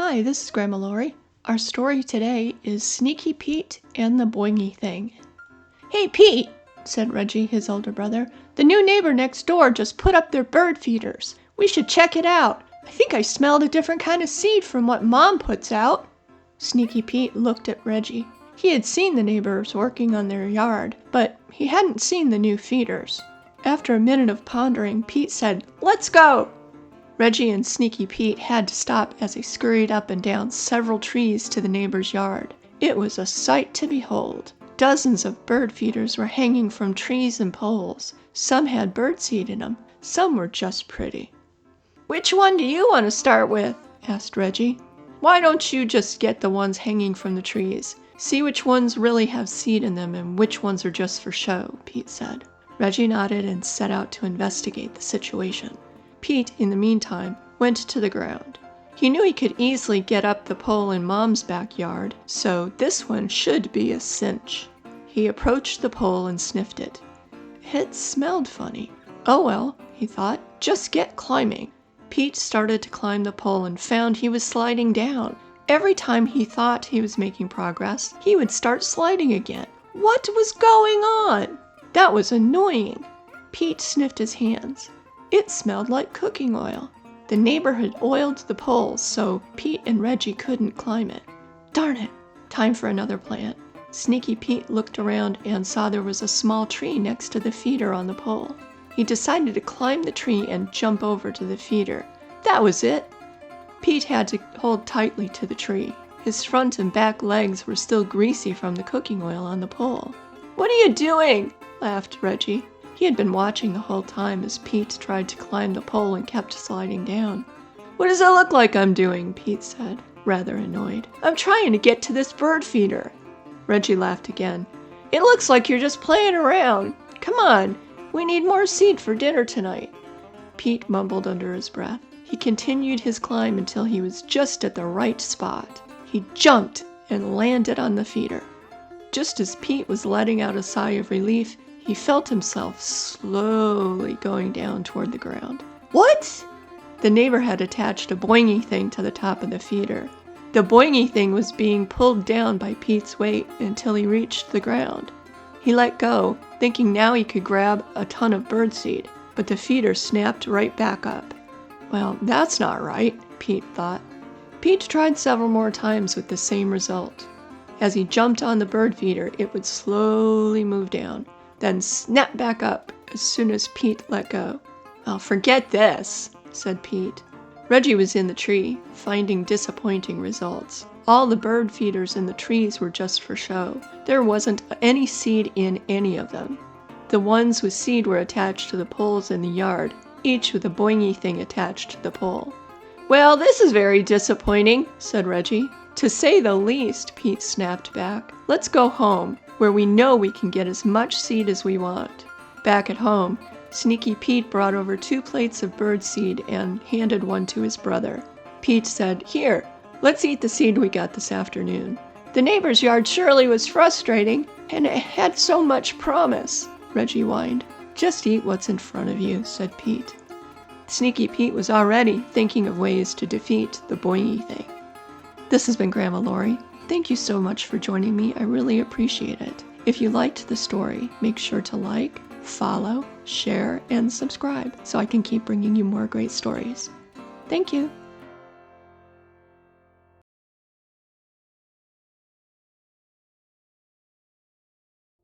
Hi, this is Grandma Laurie. Our story today is Sneaky Pete and the Boingy thing. Hey Pete, said Reggie, his older brother, the new neighbor next door just put up their bird feeders. We should check it out. I think I smelled a different kind of seed from what Mom puts out. Sneaky Pete looked at Reggie. He had seen the neighbors working on their yard, but he hadn't seen the new feeders. After a minute of pondering, Pete said, "Let's go!" Reggie and Sneaky Pete had to stop as they scurried up and down several trees to the neighbor's yard. It was a sight to behold. Dozens of bird feeders were hanging from trees and poles. Some had birdseed in them. Some were just pretty. "Which one do you want to start with?" asked Reggie. "Why don't you just get the ones hanging from the trees? See which ones really have seed in them and which ones are just for show," Pete said. Reggie nodded and set out to investigate the situation. Pete, in the meantime, went to the ground. He knew he could easily get up the pole in Mom's backyard, so this one should be a cinch. He approached the pole and sniffed it. It smelled funny. Oh well, he thought, just get climbing. Pete started to climb the pole and found he was sliding down. Every time he thought he was making progress, he would start sliding again. What was going on? That was annoying. Pete sniffed his hands. It smelled like cooking oil. The neighbor had oiled the poles, so Pete and Reggie couldn't climb it. Darn it! Time for another plan. Sneaky Pete looked around and saw there was a small tree next to the feeder on the pole. He decided to climb the tree and jump over to the feeder. That was it! Pete had to hold tightly to the tree. His front and back legs were still greasy from the cooking oil on the pole. "What are you doing?" laughed Reggie. He had been watching the whole time as Pete tried to climb the pole and kept sliding down. "What does it look like I'm doing?" Pete said, rather annoyed. "I'm trying to get to this bird feeder." Reggie laughed again. "It looks like you're just playing around. Come on, we need more seed for dinner tonight." Pete mumbled under his breath. He continued his climb until he was just at the right spot. He jumped and landed on the feeder. Just as Pete was letting out a sigh of relief, he felt himself slowly going down toward the ground. What? The neighbor had attached a Boingy thing to the top of the feeder. The Boingy thing was being pulled down by Pete's weight until he reached the ground. He let go, thinking now he could grab a ton of birdseed, but the feeder snapped right back up. Well, that's not right, Pete thought. Pete tried several more times with the same result. As he jumped on the bird feeder, it would slowly move down, then snap back up as soon as Pete let go. "Well, forget this," said Pete. Reggie was in the tree, finding disappointing results. All the bird feeders in the trees were just for show. There wasn't any seed in any of them. The ones with seed were attached to the poles in the yard, each with a Boingy thing attached to the pole. "Well, this is very disappointing," said Reggie. "To say the least," Pete snapped back. "Let's go home, where we know we can get as much seed as we want." Back at home, Sneaky Pete brought over 2 plates of birdseed and handed one to his brother. Pete said, "Here, let's eat the seed we got this afternoon." "The neighbor's yard surely was frustrating, and it had so much promise," Reggie whined. "Just eat what's in front of you," said Pete. Sneaky Pete was already thinking of ways to defeat the Boingy thing. This has been Grandma Laurie. Thank you so much for joining me. I really appreciate it. If you liked the story, make sure to like, follow, share, and subscribe so I can keep bringing you more great stories. Thank you.